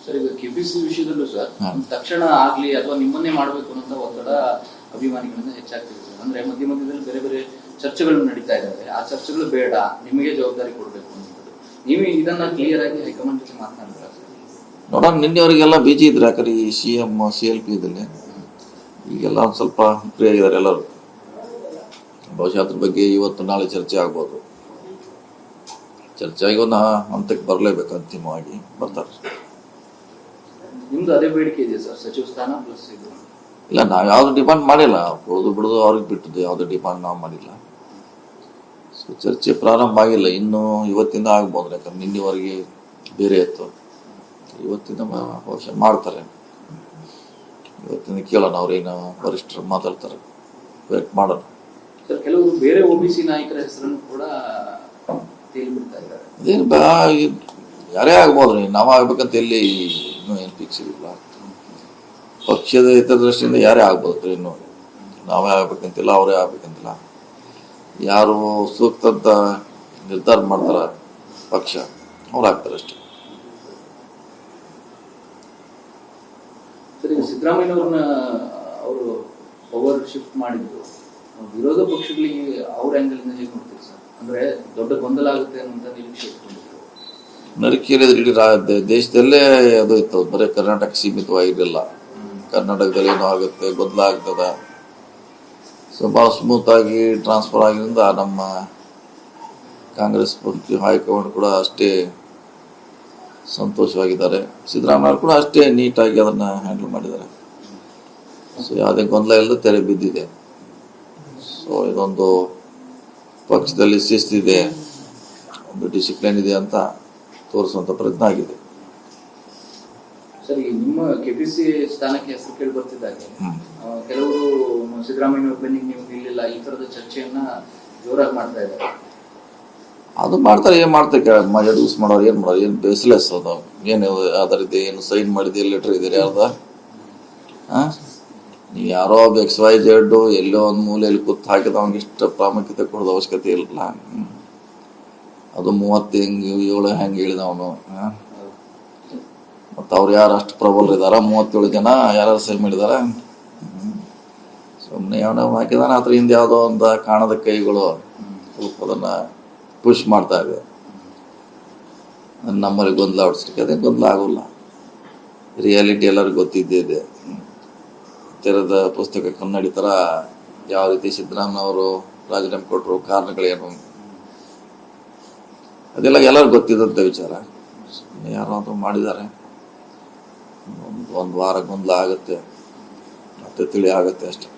Sir, ಈಗ KPC ವಿಷಯದಲ್ಲೂ sir ತಕ್ಷಣ ಆಗ್ಲಿ ಅಥವಾ ನಿಮ್ಮನ್ನೇ ಮಾಡಬೇಕು ಅನ್ನೋ ಒತ್ತಡ ಅಭಿಮಾನಿಗಳಿಂದ ಹೆಚ್ಚಾಗ್ತಿದೆ ಸರ್. ಅಂದ್ರೆ ಮಧ್ಯ ಮಧ್ಯದಲ್ಲಿ ಬೇರೆ ಬೇರೆ ಚರ್ಚೆಗಳು ನಡೀತಾ ಇದ್ದಾವೆ. ಆ ಚರ್ಚೆಗಳು ಬೇಡ, ನಿಮಗೆ ಜವಾಬ್ದಾರಿ ಕೊಡಬೇಕು ಅನ್ನೋದು. ನೀವೇ ಇದನ್ನ ಕ್ಲಿಯರ್ ಆಗಿ ಹೈಕಮಾಂಡ್ ಜೊತೆ ಮಾತನಾಡ್ತೀರಾ ಸರ್? ನೋಡೋಣ, ನಿನ್ನೆವರೆಗೆಲ್ಲ ಬಿಜಿ ಇದ್ರೆ ಯಾಕಂದ್ರೆ ಈ CM CLP ಇದಲ್ಲಿ ಈಗೆಲ್ಲ ಒಂದು ಸ್ವಲ್ಪ ಫ್ರೀ ಆಗಿದ್ದಾರೆ ಎಲ್ಲರೂ. ಬಹುಶಃ ಅದ್ರ ಬಗ್ಗೆ ಇವತ್ತು ನಾಳೆ ಚರ್ಚೆ ಆಗ್ಬೋದು. ಚರ್ಚೆ ಆಗಿ ಒಂದು ಹಂತಕ್ಕೆ ಬರಲೇಬೇಕು, ಅಂತಿಮವಾಗಿ ಬರ್ತಾರೆ. ನಿಮ್ದು ಅದೇ ಬೇಡಿಕೆ ಇದೆ ಸರ್, ಸಚಿವ ಸ್ಥಾನ ಪ್ಲಸ್ ಇದು? ಇಲ್ಲ, ನಾವು ಯಾವ್ದು ಡಿಮಾಂಡ್ ಮಾಡಿಲ್ಲ. ಕೊಡೋದು ಬಿಡೋದು ಅವ್ರಿಗೆ ಬಿಟ್ಟದ್ದು, ಯಾವುದೇ ಡಿಮಾಂಡ್ ನಾವು ಮಾಡಿಲ್ಲ. ಸೊ ಚರ್ಚೆ ಪ್ರಾರಂಭ ಆಗಿಲ್ಲ ಇನ್ನು. ಇವತ್ತಿಂದ ಆಗ್ಬೋದು, ಯಾಕಂದ್ರೆ ನಿನ್ನೆವರೆಗೆ ಬೇರೆ ಇತ್ತು. ಇವತ್ತಿಂದ ಬಹುಶಃ ಮಾಡ್ತಾರೆ. ಇವತ್ತಿಂದ ಕೇಳೋಣ, ಅವ್ರೇನು ವರಿಷ್ಠರು ಮಾತಾಡ್ತಾರೆ, ವೇಟ್ ಮಾಡೋಣ. ಸರ್, ಕೆಲವರು ಬೇರೆ OBC ನಾಯಕರ ಹೆಸರನ್ನು ಕೂಡ ತೇಲ್ಬಿಡ್ತಾ ಇದ್ದಾರೆ. ಅದೇನು ಯಾರೇ ಆಗ್ಬೋದ್ರಿ, ನಾವು ಆಗ್ಬೇಕಂತ ಎಲ್ಲಿ ಇನ್ನೂ ಏನು ಫಿಕ್ಸ್ ಇರಲಿಲ್ಲ. ಪಕ್ಷದ ಹಿತದೃಷ್ಟಿಯಿಂದ ಯಾರೇ ಆಗ್ಬೋದು. ಇನ್ನು ನಾವೇ ಆಗ್ಬೇಕಂತಿಲ್ಲ, ಅವರೇ ಆಗ್ಬೇಕಂತಿಲ್ಲ. ಯಾರು ಸೂಕ್ತ ಅಂತ ನಿರ್ಧಾರ ಮಾಡ್ತಾರ ಪಕ್ಷ, ಅವ್ರು ಆಗ್ತಾರೆ ಅಷ್ಟೇ. ಸರ್, ಈಗ ಸಿದ್ದರಾಮಯ್ಯನವ್ರನ್ನ ಅವರು ಪವರ್ ಶಿಫ್ಟ್ ಮಾಡಿದ್ರು, ವಿರೋಧ ಪಕ್ಷಗಳಿಗೆ ಅವ್ರ ಆಂಗಲ್ ಇಂದ ಹೇಗೆ ನೋಡ್ತೀರಿ ಸರ್? ಅಂದ್ರೆ ದೊಡ್ಡ ಗೊಂದಲ ಆಗುತ್ತೆ ಅನ್ನೋ ನಿರೀಕ್ಷೆ ಇಟ್ಕೊಂಡಿದ್ರು. ನರಿಕೇರಿದ ಇಡೀ ದೇಶದಲ್ಲೇ ಅದು ಇತ್ತು, ಬರೀ ಕರ್ನಾಟಕ ಸೀಮಿತವಾಗಿರಲಿಲ್ಲ. ಕರ್ನಾಟಕದಲ್ಲಿ ಏನೋ ಆಗುತ್ತೆ, ಗೊಂದಲ ಆಗ್ತದ. ಸೊ ಭಾಳ ಸ್ಮೂತ್ ಆಗಿ ಟ್ರಾನ್ಸ್ಫರ್ ಆಗಿದ್ದರಿಂದ ನಮ್ಮ ಕಾಂಗ್ರೆಸ್ ಹೈಕಮಾಂಡ್ ಕೂಡ ಅಷ್ಟೇ ಸಂತೋಷವಾಗಿದ್ದಾರೆ. ಸಿದ್ದರಾಮಯ್ಯ ಕೂಡ ಅಷ್ಟೇ ನೀಟಾಗಿ ಅದನ್ನು ಹ್ಯಾಂಡಲ್ ಮಾಡಿದ್ದಾರೆ. ಸೊ ಯಾವುದೇ ಗೊಂದಲ ಇಲ್ಲದೆ ತೆರೆ ಬಿದ್ದಿದೆ. ಸೊ ಇದೊಂದು ಪಕ್ಷದಲ್ಲಿ ಶಿಸ್ತಿದೆ, ಒಂದು ಡಿಸಿಪ್ಲಿನ್ ಇದೆ ಅಂತ ತೋರಿಸುವಂಥ ಪ್ರಯತ್ನ ಆಗಿದೆ. ಸರ್, ಈ ನಿಮ್ಮ ಕೆಪಿಸಿ ಸ್ಥಾನಕ್ಕೆ ಹೆಸರು ಕೇಳಿ ಬರ್ತಿದ್ದಾಗೆ ಕೆಲವರು ಸಿದ್ದರಾಮಯ್ಯ ಬೆನ್ನಿಗೆ ನೀವು ನಿಲ್ಲಿಲ್ಲ, ಈ ತರದ ಚರ್ಚೆಯನ್ನ ಜೋರಾಗಿ ಮಾಡ್ತಾ ಇದ್ದಾರೆ. ಅದು ಮಾಡ್ತಾರೆ, ಏನ್ ಮಾಡ್ತಾರೆ, ಯೂಸ್ ಮಾಡೋರು ಏನ್ ಮಾಡೋರು, ಏನು ಬೇಸ್ಲೆಸ್ ಅದು. ಏನು ಅದರಿದೆ, ಏನು ಸೈನ್ ಮಾಡಿದೆ, ಲೆಟರ್ ಇದೆ ಯಾರ್ದ? ನೀವು ಯಾರೋ XYZ ಎಲ್ಲೋ ಒಂದು ಮೂಲೆಯಲ್ಲಿ ಕೂತ್ ಹಾಕಿದ ಅವ್ನಿಗೆ ಇಷ್ಟ ಪ್ರಾಮುಖ್ಯತೆ ಕೊಡೋದು ಅವಶ್ಯಕತೆ ಇಲ್ಲ. ಅದು 37 ಹೆಂಗೆ ಹೇಳಿದವನು. ಮತ್ತು ಅವ್ರು ಯಾರು ಅಷ್ಟು ಪ್ರಬಲರಿದಾರ? 37 ಜನ ಯಾರು ಸೈ ಮಾಡಿದಾರ? ಸುಮ್ಮನೆ ಅವನ ಹಾಕಿದಾನ. ಅದ್ರ ಹಿಂದೆ ಯಾವುದೋ ಒಂದು ಕಾಣದ ಕೈಗಳು ಸ್ವಲ್ಪ ಅದನ್ನ ಪುಷ್ ಮಾಡ್ತಾ ಇದೆ. ನಮ್ಮಲ್ಲಿ ಗೊಂದಲ ಹೊಡಿಸ್ಲಿಕ್ಕೆ ಅದೇ ಗೊಂದಲ ಆಗೋಲ್ಲ. ರಿಯಾಲಿಟಿ ಎಲ್ಲರಿಗೂ ಗೊತ್ತಿದ್ದೇ ಇದೆ. ತೆರೆದ ಪುಸ್ತಕ ಕನ್ನಡಿ ಥರ ಯಾವ ರೀತಿ ಸಿದ್ದರಾಮಯ್ಯ ಅವರು ರಾಜೀನಾಮೆ ಕೊಟ್ಟರು, ಕಾರಣಗಳೇನು, ಅದೆಲ್ಲ ಎಲ್ಲರಿಗೂ ಗೊತ್ತಿದ್ದಂಥ ವಿಚಾರ. ಯಾರಾದರೂ ಮಾಡಿದ್ದಾರೆ, ಒಂದು ವಾರ ಗೊಂದಲ ಆಗುತ್ತೆ, ಮತ್ತೆ ತಿಳಿ ಆಗುತ್ತೆ ಅಷ್ಟೆ.